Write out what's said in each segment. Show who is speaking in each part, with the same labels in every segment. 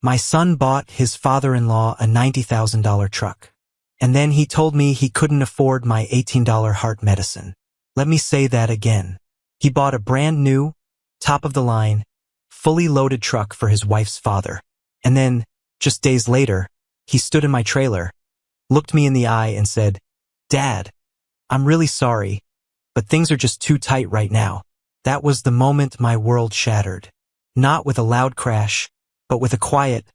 Speaker 1: My son bought his father-in-law a $90,000 truck. And then he told me he couldn't afford my $18 heart medicine. Let me say that again. He bought a brand new, top-of-the-line, fully loaded truck for his wife's father. And then, just days later, he stood in my trailer, looked me in the eye and said, "Dad, I'm really sorry, but things are just too tight right now." That was the moment my world shattered. Not with a loud crash, but with a quiet,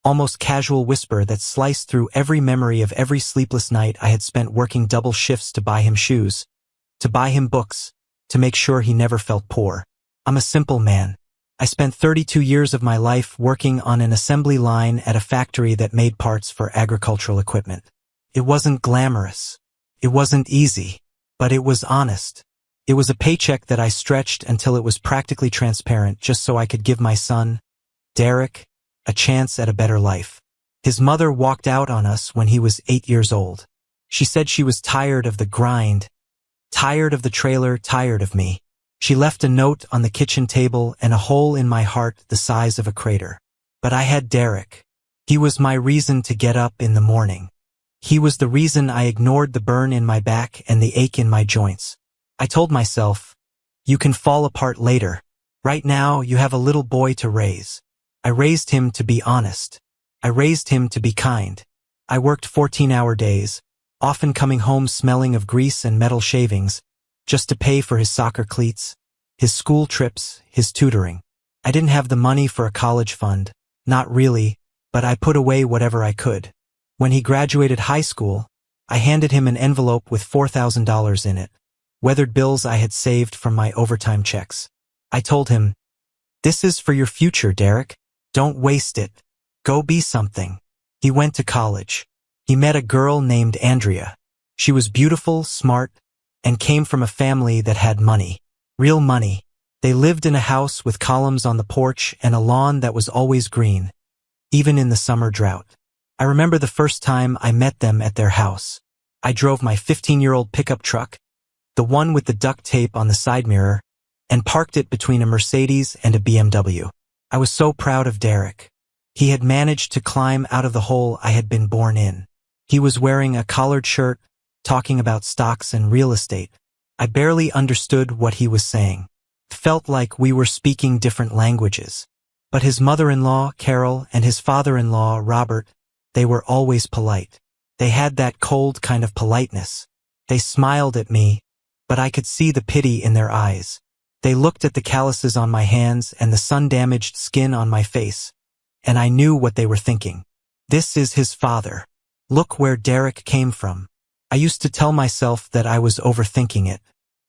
Speaker 1: almost casual whisper that sliced through every memory of every sleepless night I had spent working double shifts to buy him shoes, to buy him books, to make sure he never felt poor. I'm a simple man. I spent 32 years of my life working on an assembly line at a factory that made parts for agricultural equipment. It wasn't glamorous. It wasn't easy, but it was honest. It was a paycheck that I stretched until it was practically transparent just so I could give my son, Derek, a chance at a better life. His mother walked out on us when he was 8 years old. She said she was tired of the grind, tired of the trailer, tired of me. She left a note on the kitchen table and a hole in my heart the size of a crater. But I had Derek. He was my reason to get up in the morning. He was the reason I ignored the burn in my back and the ache in my joints. I told myself, you can fall apart later. Right now, you have a little boy to raise. I raised him to be honest. I raised him to be kind. I worked 14-hour days, often coming home smelling of grease and metal shavings, just to pay for his soccer cleats, his school trips, his tutoring. I didn't have the money for a college fund, not really, but I put away whatever I could. When he graduated high school, I handed him an envelope with $4,000 in it, weathered bills I had saved from my overtime checks. I told him, "This is for your future, Derek. Don't waste it. Go be something." He went to college. He met a girl named Andrea. She was beautiful, smart, and came from a family that had money. Real money. They lived in a house with columns on the porch and a lawn that was always green, even in the summer drought. I remember the first time I met them at their house. I drove my 15-year-old pickup truck, the one with the duct tape on the side mirror, and parked it between a Mercedes and a BMW. I was so proud of Derek. He had managed to climb out of the hole I had been born in. He was wearing a collared shirt, talking about stocks and real estate. I barely understood what he was saying. It felt like we were speaking different languages. But his mother-in-law, Carol, and his father-in-law, Robert, they were always polite. They had that cold kind of politeness. They smiled at me, but I could see the pity in their eyes. They looked at the calluses on my hands and the sun-damaged skin on my face, and I knew what they were thinking. This is his father. Look where Derek came from. I used to tell myself that I was overthinking it,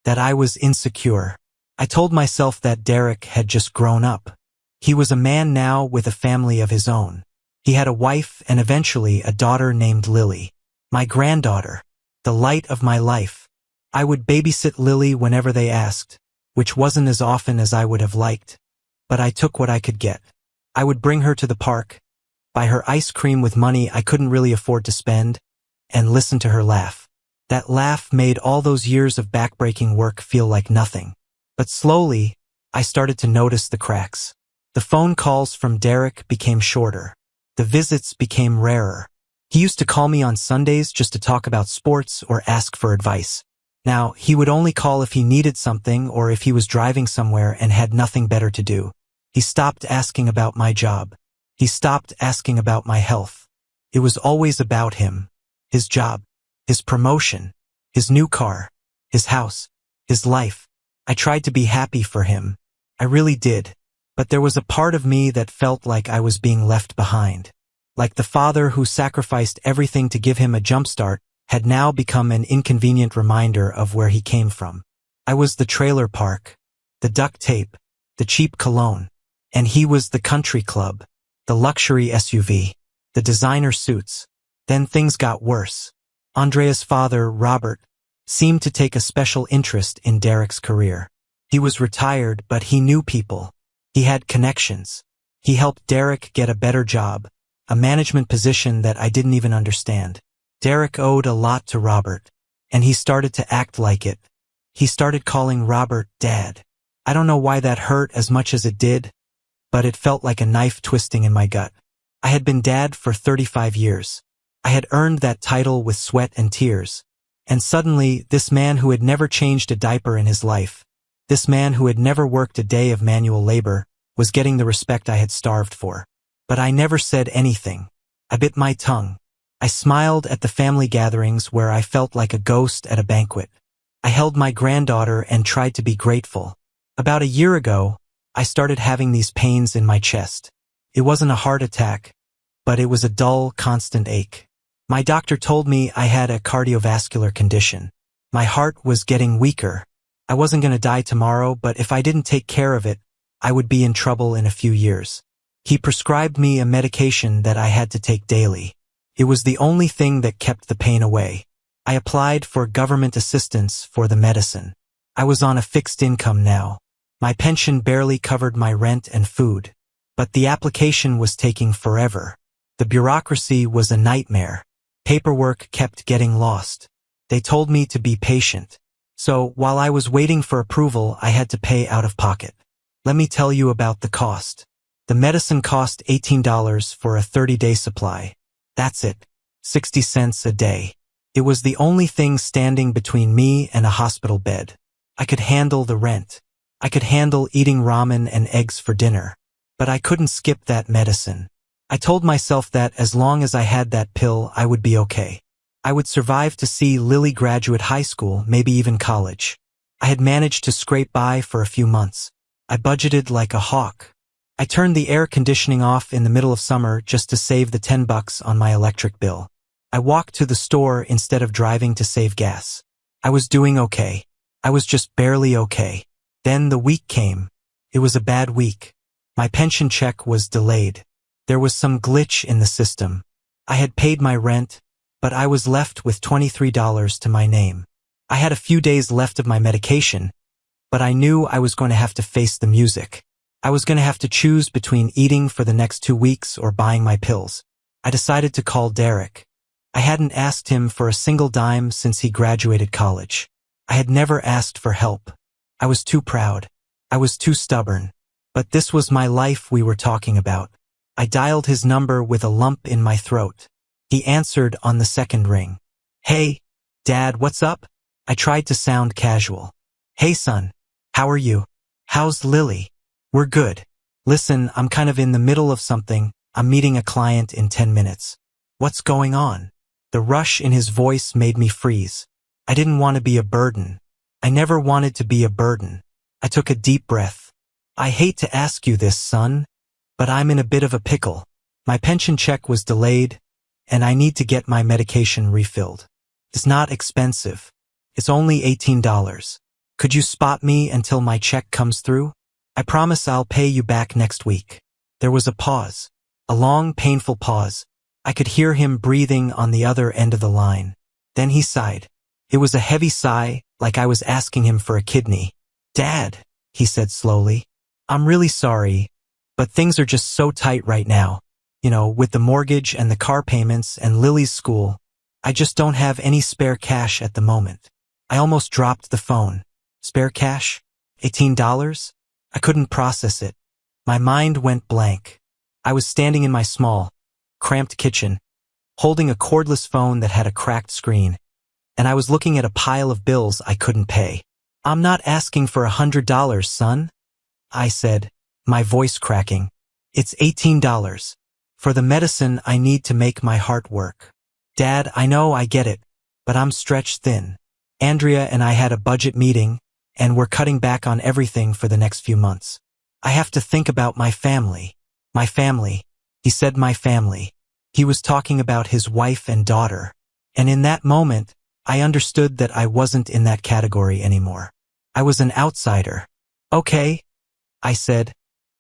Speaker 1: that I was insecure. I told myself that Derek had just grown up. He was a man now with a family of his own. He had a wife and eventually a daughter named Lily. My granddaughter, the light of my life. I would babysit Lily whenever they asked, which wasn't as often as I would have liked, but I took what I could get. I would bring her to the park, buy her ice cream with money I couldn't really afford to spend, and listen to her laugh. That laugh made all those years of backbreaking work feel like nothing. But slowly, I started to notice the cracks. The phone calls from Derek became shorter. The visits became rarer. He used to call me on Sundays just to talk about sports or ask for advice. Now, he would only call if he needed something or if he was driving somewhere and had nothing better to do. He stopped asking about my job. He stopped asking about my health. It was always about him. His job, his promotion, his new car, his house, his life. I tried to be happy for him. I really did. But there was a part of me that felt like I was being left behind. Like the father who sacrificed everything to give him a jumpstart had now become an inconvenient reminder of where he came from. I was the trailer park, the duct tape, the cheap cologne, and he was the country club, the luxury SUV, the designer suits. Then things got worse. Andrea's father, Robert, seemed to take a special interest in Derek's career. He was retired, but he knew people. He had connections. He helped Derek get a better job, a management position that I didn't even understand. Derek owed a lot to Robert, and he started to act like it. He started calling Robert Dad. I don't know why that hurt as much as it did, but it felt like a knife twisting in my gut. I had been dad for 35 years. I had earned that title with sweat and tears. And suddenly, this man who had never changed a diaper in his life, this man who had never worked a day of manual labor, was getting the respect I had starved for. But I never said anything. I bit my tongue. I smiled at the family gatherings where I felt like a ghost at a banquet. I held my granddaughter and tried to be grateful. About a year ago, I started having these pains in my chest. It wasn't a heart attack, but it was a dull, constant ache. My doctor told me I had a cardiovascular condition. My heart was getting weaker. I wasn't going to die tomorrow, but if I didn't take care of it, I would be in trouble in a few years. He prescribed me a medication that I had to take daily. It was the only thing that kept the pain away. I applied for government assistance for the medicine. I was on a fixed income now. My pension barely covered my rent and food. But the application was taking forever. The bureaucracy was a nightmare. Paperwork kept getting lost. They told me to be patient. So, while I was waiting for approval, I had to pay out of pocket. Let me tell you about the cost. The medicine cost $18 for a 30-day supply. That's it. 60 cents a day. It was the only thing standing between me and a hospital bed. I could handle the rent. I could handle eating ramen and eggs for dinner. But I couldn't skip that medicine. I told myself that as long as I had that pill, I would be okay. I would survive to see Lily graduate high school, maybe even college. I had managed to scrape by for a few months. I budgeted like a hawk. I turned the air conditioning off in the middle of summer just to save the $10 on my electric bill. I walked to the store instead of driving to save gas. I was doing okay. I was just barely okay. Then the week came. It was a bad week. My pension check was delayed. There was some glitch in the system. I had paid my rent, but I was left with $23 to my name. I had a few days left of my medication, but I knew I was going to have to face the music. I was going to have to choose between eating for the next 2 weeks or buying my pills. I decided to call Derek. I hadn't asked him for a single dime since he graduated college. I had never asked for help. I was too proud. I was too stubborn. But this was my life we were talking about. I dialed his number with a lump in my throat. He answered on the second ring. Hey, Dad, what's up? I tried to sound casual. Hey, son. How are you? How's Lily? We're good. Listen, I'm kind of in the middle of something. I'm meeting a client in 10 minutes. What's going on? The rush in his voice made me freeze. I didn't want to be a burden. I never wanted to be a burden. I took a deep breath. I hate to ask you this, son, but I'm in a bit of a pickle. My pension check was delayed, and I need to get my medication refilled. It's not expensive. It's only $18. Could you spot me until my check comes through? I promise I'll pay you back next week. There was a pause. A long, painful pause. I could hear him breathing on the other end of the line. Then he sighed. It was a heavy sigh, like I was asking him for a kidney. Dad, he said slowly, I'm really sorry, but things are just so tight right now. You know, with the mortgage and the car payments and Lily's school, I just don't have any spare cash at the moment. I almost dropped the phone. Spare cash? $18? I couldn't process it. My mind went blank. I was standing in my small, cramped kitchen, holding a cordless phone that had a cracked screen, and I was looking at a pile of bills I couldn't pay. I'm not asking for $100, son, I said, my voice cracking. It's $18. For the medicine I need to make my heart work. Dad, I know I get it, but I'm stretched thin. Andrea and I had a budget meeting, and we're cutting back on everything for the next few months. I have to think about my family. My family. He said my family. He was talking about his wife and daughter. And in that moment, I understood that I wasn't in that category anymore. I was an outsider. Okay, I said,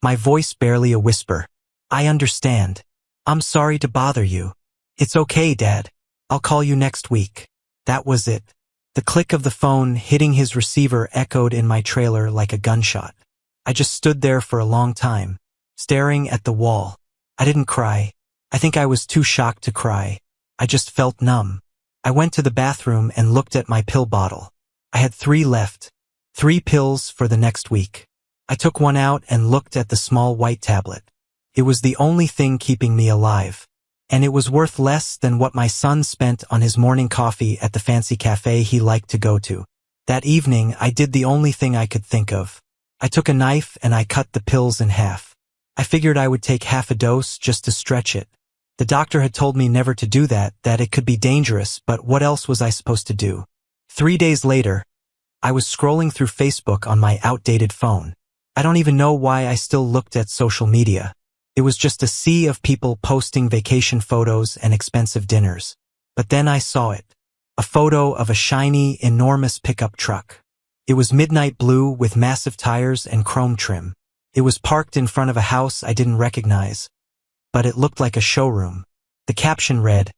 Speaker 1: my voice barely a whisper. I understand. I'm sorry to bother you. It's okay, Dad. I'll call you next week. That was it. The click of the phone hitting his receiver echoed in my trailer like a gunshot. I just stood there for a long time, staring at the wall. I didn't cry. I think I was too shocked to cry. I just felt numb. I went to the bathroom and looked at my pill bottle. I had 3 left. 3 pills for the next week. I took one out and looked at the small white tablet. It was the only thing keeping me alive. And it was worth less than what my son spent on his morning coffee at the fancy cafe he liked to go to. That evening, I did the only thing I could think of. I took a knife and I cut the pills in half. I figured I would take half a dose just to stretch it. The doctor had told me never to do that it could be dangerous, but what else was I supposed to do? 3 days later, I was scrolling through Facebook on my outdated phone. I don't even know why I still looked at social media. It was just a sea of people posting vacation photos and expensive dinners. But then I saw it. A photo of a shiny, enormous pickup truck. It was midnight blue with massive tires and chrome trim. It was parked in front of a house I didn't recognize, but it looked like a showroom. The caption read,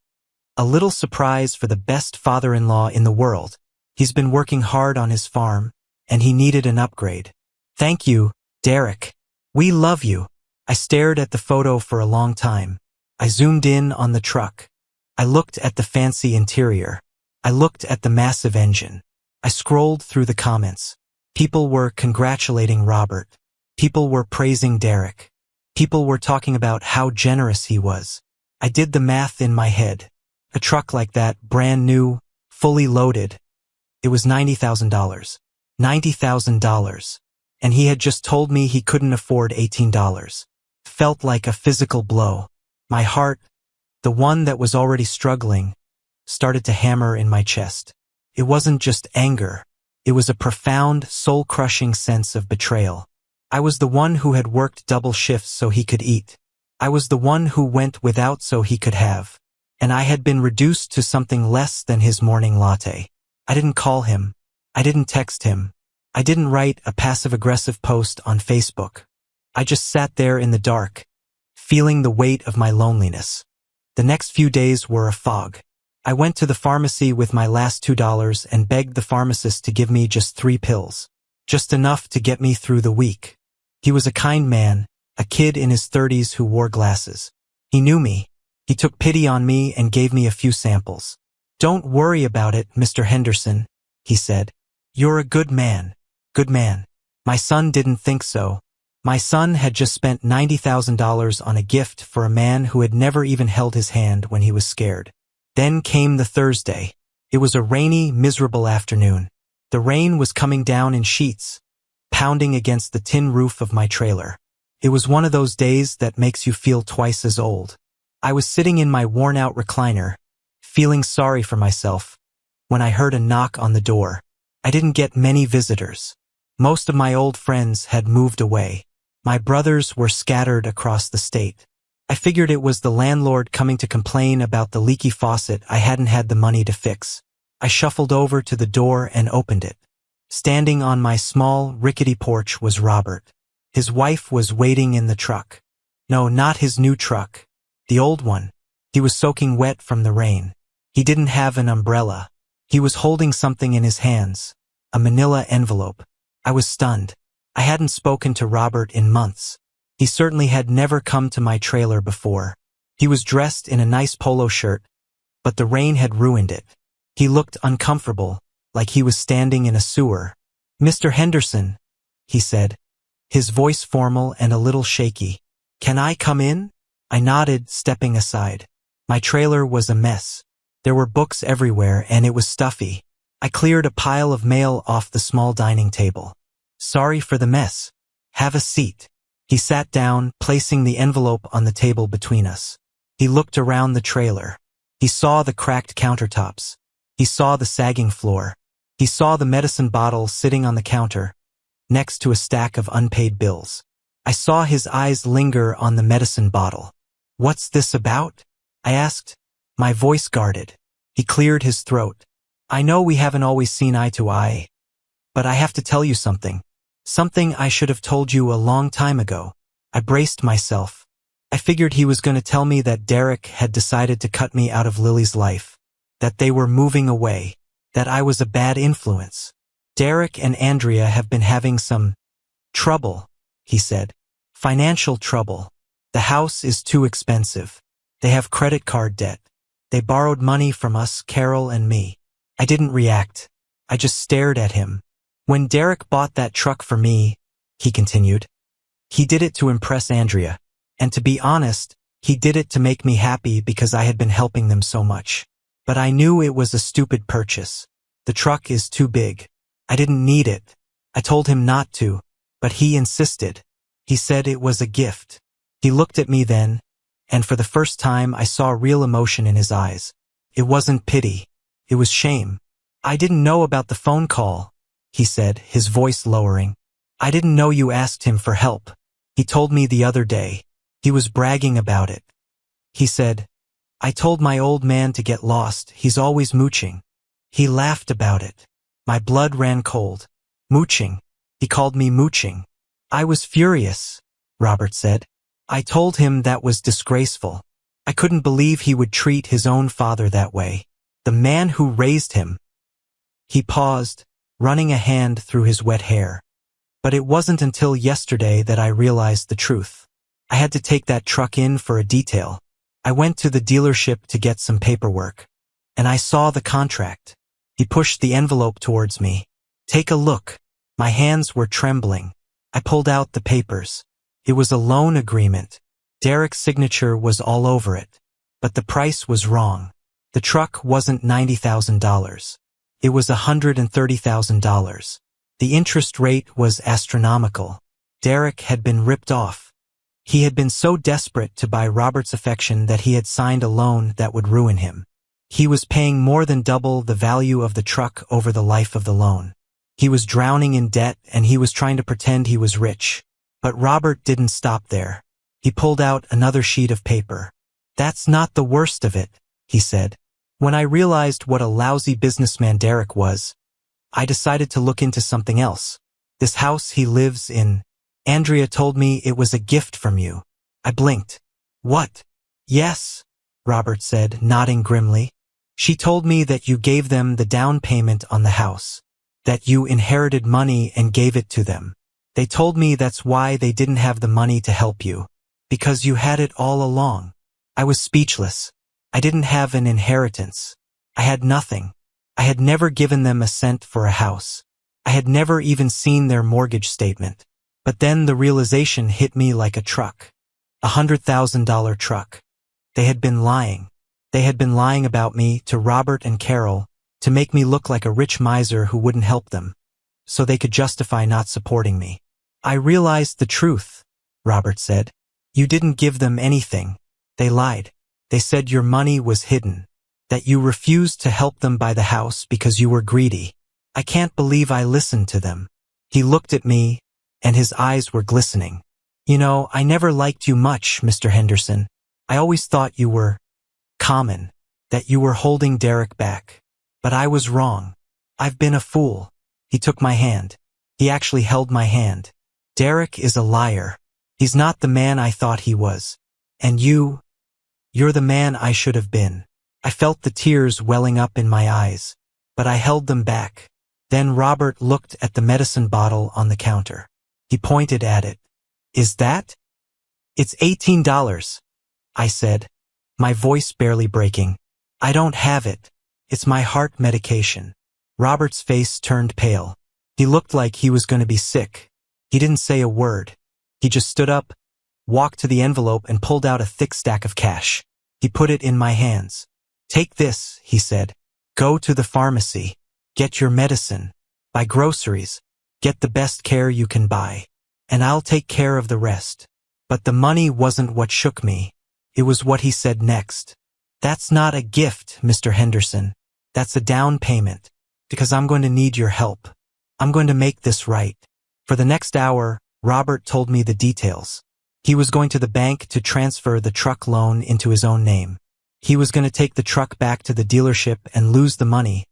Speaker 1: "A little surprise for the best father-in-law in the world. He's been working hard on his farm, and he needed an upgrade. Thank you, Derek. We love you." I stared at the photo for a long time. I zoomed in on the truck. I looked at the fancy interior. I looked at the massive engine. I scrolled through the comments. People were congratulating Robert. People were praising Derek. People were talking about how generous he was. I did the math in my head. A truck like that, brand new, fully loaded. It was $90,000. $90,000. And he had just told me he couldn't afford $18. Felt like a physical blow. My heart, the one that was already struggling, started to hammer in my chest. It wasn't just anger. It was a profound, soul-crushing sense of betrayal. I was the one who had worked double shifts so he could eat. I was the one who went without so he could have. And I had been reduced to something less than his morning latte. I didn't call him. I didn't text him. I didn't write a passive-aggressive post on Facebook. I just sat there in the dark, feeling the weight of my loneliness. The next few days were a fog. I went to the pharmacy with my last $2 and begged the pharmacist to give me just 3 pills. Just enough to get me through the week. He was a kind man, a kid in his 30s who wore glasses. He knew me. He took pity on me and gave me a few samples. "Don't worry about it, Mr. Henderson," he said. "You're a good man. Good man." My son didn't think so. My son had just spent $90,000 on a gift for a man who had never even held his hand when he was scared. Then came the Thursday. It was a rainy, miserable afternoon. The rain was coming down in sheets, pounding against the tin roof of my trailer. It was one of those days that makes you feel twice as old. I was sitting in my worn-out recliner, feeling sorry for myself, when I heard a knock on the door. I didn't get many visitors. Most of my old friends had moved away. My brothers were scattered across the state. I figured it was the landlord coming to complain about the leaky faucet I hadn't had the money to fix. I shuffled over to the door and opened it. Standing on my small, rickety porch was Robert. His wife was waiting in the truck. No, not his new truck. The old one. He was soaking wet from the rain. He didn't have an umbrella. He was holding something in his hands. A manila envelope. I was stunned. I hadn't spoken to Robert in months. He certainly had never come to my trailer before. He was dressed in a nice polo shirt, but the rain had ruined it. He looked uncomfortable, like he was standing in a sewer. "Mr. Henderson," he said, his voice formal and a little shaky. "Can I come in?" I nodded, stepping aside. My trailer was a mess. There were books everywhere, and it was stuffy. I cleared a pile of mail off the small dining table. "Sorry for the mess. Have a seat." He sat down, placing the envelope on the table between us. He looked around the trailer. He saw the cracked countertops. He saw the sagging floor. He saw the medicine bottle sitting on the counter, next to a stack of unpaid bills. I saw his eyes linger on the medicine bottle. "What's this about?" I asked, my voice guarded. He cleared his throat. "I know we haven't always seen eye to eye, but I have to tell you something. Something I should have told you a long time ago." I braced myself. I figured he was going to tell me that Derek had decided to cut me out of Lily's life, that they were moving away, that I was a bad influence. "Derek and Andrea have been having some trouble," he said. "Financial trouble. The house is too expensive. They have credit card debt. They borrowed money from us, Carol and me." I didn't react. I just stared at him. "When Derek bought that truck for me," he continued, "he did it to impress Andrea. And to be honest, he did it to make me happy because I had been helping them so much. But I knew it was a stupid purchase. The truck is too big. I didn't need it. I told him not to, but he insisted. He said it was a gift. He looked at me then, and for the first time I saw real emotion in his eyes. It wasn't pity. It was shame. I didn't know about the phone call, he said, his voice lowering. I didn't know you asked him for help. He told me the other day. He was bragging about it. He said, I told my old man to get lost, he's always mooching. He laughed about it. My blood ran cold. Mooching. He called me mooching. I was furious, Robert said. I told him that was disgraceful. I couldn't believe he would treat his own father that way. The man who raised him. He paused, running a hand through his wet hair. But it wasn't until yesterday that I realized the truth. I had to take that truck in for a detail. I went to the dealership to get some paperwork. And I saw the contract. He pushed the envelope towards me. Take a look. My hands were trembling. I pulled out the papers. It was a loan agreement. Derek's signature was all over it. But the price was wrong. The truck wasn't $90,000. It was $130,000. The interest rate was astronomical. Derek had been ripped off. He had been so desperate to buy Robert's affection that he had signed a loan that would ruin him. He was paying more than double the value of the truck over the life of the loan. He was drowning in debt and he was trying to pretend he was rich. But Robert didn't stop there. He pulled out another sheet of paper. That's not the worst of it, he said. When I realized what a lousy businessman Derek was, I decided to look into something else. This house he lives in. Andrea told me it was a gift from you. I blinked. What? Yes, Robert said, nodding grimly. She told me that you gave them the down payment on the house. That you inherited money and gave it to them. They told me that's why they didn't have the money to help you. Because you had it all along. I was speechless. I didn't have an inheritance. I had nothing. I had never given them a cent for a house. I had never even seen their mortgage statement. But then the realization hit me like a truck. $100,000 truck. They had been lying. They had been lying about me to Robert and Carol to make me look like a rich miser who wouldn't help them, so they could justify not supporting me. I realized the truth, Robert said. You didn't give them anything. They lied. They said your money was hidden, that you refused to help them buy the house because you were greedy. I can't believe I listened to them. He looked at me, and his eyes were glistening. You know, I never liked you much, Mr. Henderson. I always thought you were common, that you were holding Derek back. But I was wrong. I've been a fool. He took my hand. He actually held my hand. Derek is a liar. He's not the man I thought he was. And you're the man I should have been. I felt the tears welling up in my eyes, but I held them back. Then Robert looked at the medicine bottle on the counter. He pointed at it. Is that? It's $18, I said, my voice barely breaking. I don't have it. It's my heart medication. Robert's face turned pale. He looked like he was going to be sick. He didn't say a word. He just stood up, walked to the envelope and pulled out a thick stack of cash. He put it in my hands. Take this, he said. Go to the pharmacy. Get your medicine. Buy groceries. Get the best care you can buy. And I'll take care of the rest. But the money wasn't what shook me. It was what he said next. That's not a gift, Mr. Henderson. That's a down payment. Because I'm going to need your help. I'm going to make this right. For the next hour, Robert told me the details. He was going to the bank to transfer the truck loan into his own name. He was going to take the truck back to the dealership and lose the money,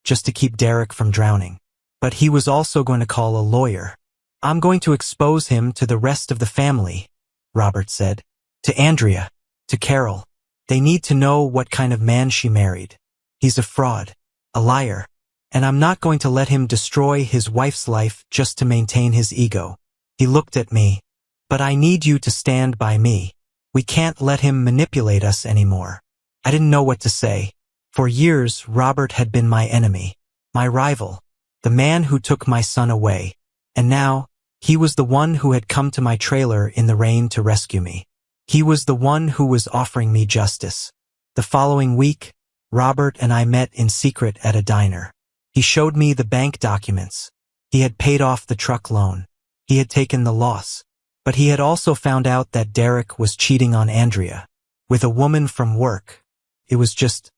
Speaker 1: just to keep Derek from drowning. But he was also going to call a lawyer. I'm going to expose him to the rest of the family, Robert said. To Andrea. To Carol. They need to know what kind of man she married. He's a fraud. A liar. And I'm not going to let him destroy his wife's life just to maintain his ego. He looked at me. But I need you to stand by me. We can't let him manipulate us anymore. I didn't know what to say. For years, Robert had been my enemy. My rival. The man who took my son away. And now, he was the one who had come to my trailer in the rain to rescue me. He was the one who was offering me justice. The following week, Robert and I met in secret at a diner. He showed me the bank documents. He had paid off the truck loan. He had taken the loss. But he had also found out that Derek was cheating on Andrea with a woman from work. It was just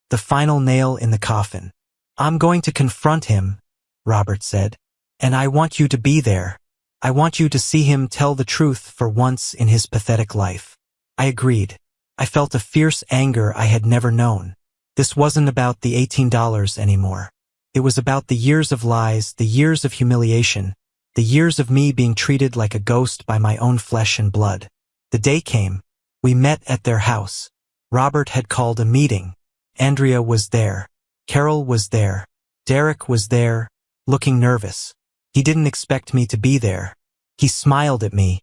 Speaker 1: the final nail in the coffin. "I'm going to confront him," Robert said. "And I want you to be there. I want you to see him tell the truth for once in his pathetic life." I agreed. I felt a fierce anger I had never known. This wasn't about the $18 anymore. It was about the years of lies, the years of humiliation, the years of me being treated like a ghost by my own flesh and blood. The day came. We met at their house. Robert had called a meeting. Andrea was there. Carol was there. Derek was there, looking nervous. He didn't expect me to be there. He smiled at me,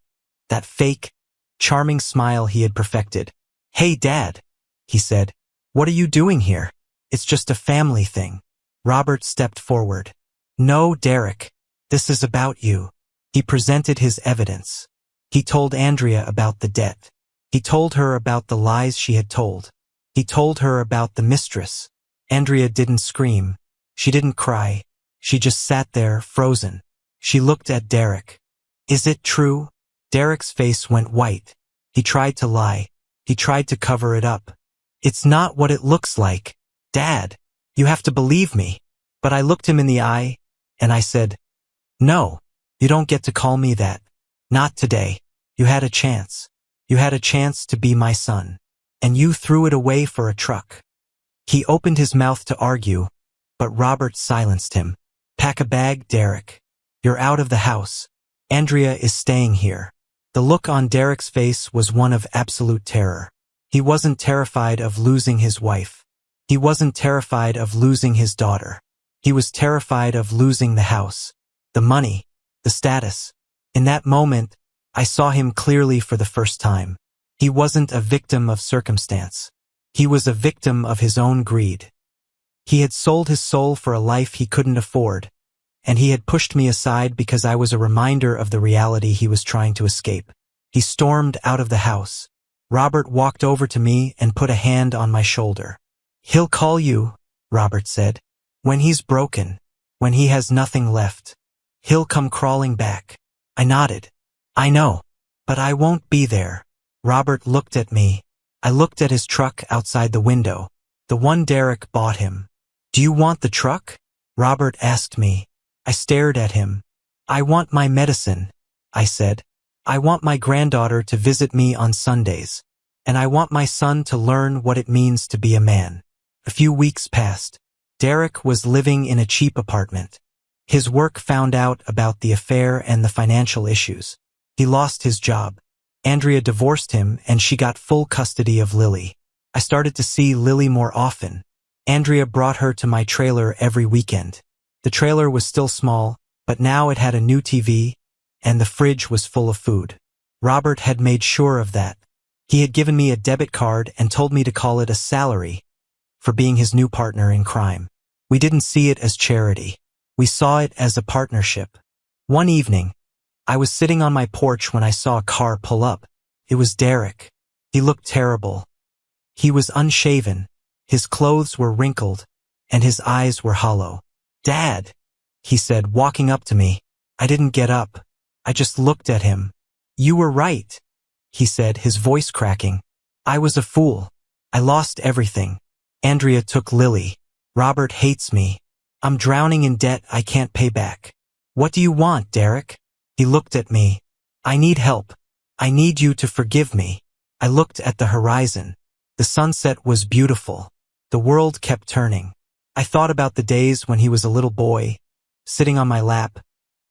Speaker 1: that fake, charming smile he had perfected. "Hey, Dad," he said. "What are you doing here? It's just a family thing." Robert stepped forward. "No, Derek. This is about you." He presented his evidence. He told Andrea about the debt. He told her about the lies she had told. He told her about the mistress. Andrea didn't scream. She didn't cry. She just sat there, frozen. She looked at Derek. "Is it true?" Derek's face went white. He tried to lie. He tried to cover it up. "It's not what it looks like. Dad, you have to believe me." But I looked him in the eye, and I said, "No, you don't get to call me that. Not today. You had a chance. You had a chance to be my son. And you threw it away for a truck." He opened his mouth to argue, but Robert silenced him. "Pack a bag, Derek. You're out of the house. Andrea is staying here." The look on Derek's face was one of absolute terror. He wasn't terrified of losing his wife. He wasn't terrified of losing his daughter. He was terrified of losing the house, the money, the status. In that moment, I saw him clearly for the first time. He wasn't a victim of circumstance. He was a victim of his own greed. He had sold his soul for a life he couldn't afford, and he had pushed me aside because I was a reminder of the reality he was trying to escape. He stormed out of the house. Robert walked over to me and put a hand on my shoulder. "He'll call you," Robert said. "When he's broken, when he has nothing left, he'll come crawling back." I nodded. "I know, but I won't be there." Robert looked at me. I looked at his truck outside the window, the one Derek bought him. "Do you want the truck?" Robert asked me. I stared at him. "I want my medicine," I said. "I want my granddaughter to visit me on Sundays. And I want my son to learn what it means to be a man." A few weeks passed. Derek was living in a cheap apartment. His work found out about the affair and the financial issues. He lost his job. Andrea divorced him and she got full custody of Lily. I started to see Lily more often. Andrea brought her to my trailer every weekend. The trailer was still small, but now it had a new TV, and the fridge was full of food. Robert had made sure of that. He had given me a debit card and told me to call it a salary for being his new partner in crime. We didn't see it as charity. We saw it as a partnership. One evening, I was sitting on my porch when I saw a car pull up. It was Derek. He looked terrible. He was unshaven, his clothes were wrinkled, and his eyes were hollow. "Dad," he said, walking up to me. I didn't get up. I just looked at him. "You were right," he said, his voice cracking. "I was a fool. I lost everything. Andrea took Lily. Robert hates me. I'm drowning in debt I can't pay back. What do you want, Derek?" He looked at me. "I need help. I need you to forgive me." I looked at the horizon. The sunset was beautiful. The world kept turning. I thought about the days when he was a little boy, sitting on my lap,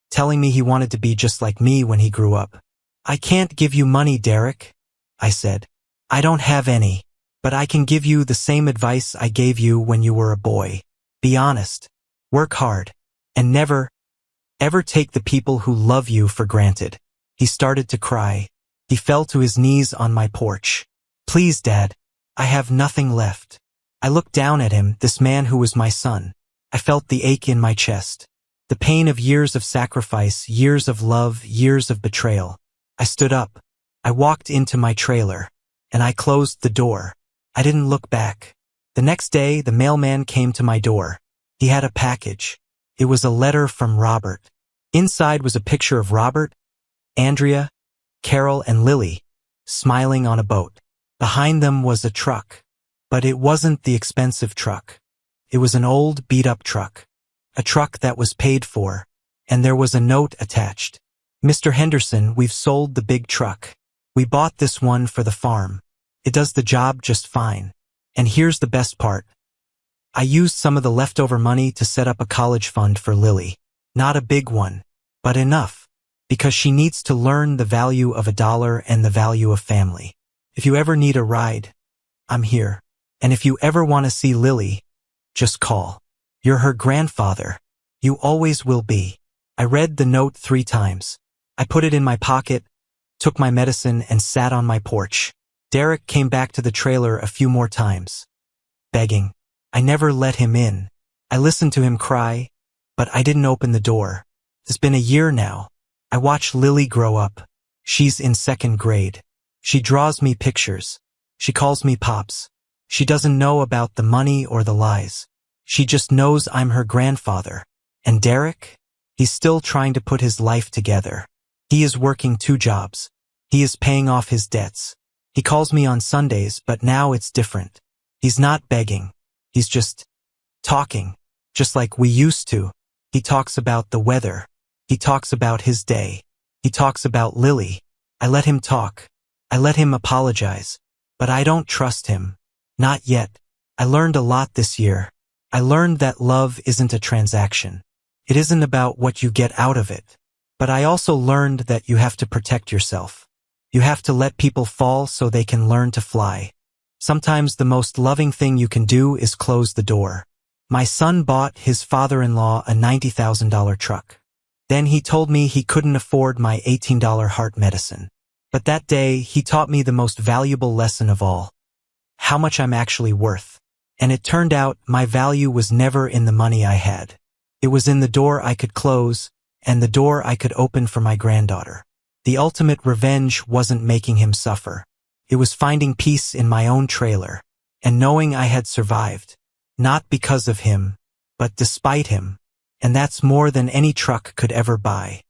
Speaker 1: telling me he wanted to be just like me when he grew up. "I can't give you money, Derek," I said. "I don't have any. But I can give you the same advice I gave you when you were a boy. Be honest. Work hard. And never, ever take the people who love you for granted." He started to cry. He fell to his knees on my porch. "Please, Dad. I have nothing left." I looked down at him, this man who was my son. I felt the ache in my chest. The pain of years of sacrifice, years of love, years of betrayal. I stood up. I walked into my trailer, and I closed the door. I didn't look back. The next day, the mailman came to my door. He had a package. It was a letter from Robert. Inside was a picture of Robert, Andrea, Carol, and Lily, smiling on a boat. Behind them was a truck. But it wasn't the expensive truck. It was an old, beat-up truck. A truck that was paid for. And there was a note attached. Mr. Henderson, we've sold the big truck. We bought this one for the farm. It does the job just fine. And here's the best part. I used some of the leftover money to set up a college fund for Lily. Not a big one, but enough. Because she needs to learn the value of $1 and the value of family. If you ever need a ride, I'm here. And if you ever want to see Lily, just call. You're her grandfather. You always will be. I read the note 3 times. I put it in my pocket, took my medicine, and sat on my porch. Derek came back to the trailer a few more times, begging. I never let him in. I listened to him cry, but I didn't open the door. It's been a year now. I watch Lily grow up. She's in 2nd grade. She draws me pictures. She calls me Pops. She doesn't know about the money or the lies. She just knows I'm her grandfather. And Derek? He's still trying to put his life together. He is working 2 jobs. He is paying off his debts. He calls me on Sundays, but now it's different. He's not begging. He's just talking, just like we used to. He talks about the weather. He talks about his day. He talks about Lily. I let him talk. I let him apologize. But I don't trust him. Not yet. I learned a lot this year. I learned that love isn't a transaction. It isn't about what you get out of it. But I also learned that you have to protect yourself. You have to let people fall so they can learn to fly. Sometimes the most loving thing you can do is close the door. My son bought his father-in-law a $90,000 truck. Then he told me he couldn't afford my $18 heart medicine. But that day, he taught me the most valuable lesson of all. How much I'm actually worth. And it turned out my value was never in the money I had. It was in the door I could close and the door I could open for my granddaughter. The ultimate revenge wasn't making him suffer. It was finding peace in my own trailer and knowing I had survived, not because of him, but despite him. And that's more than any truck could ever buy.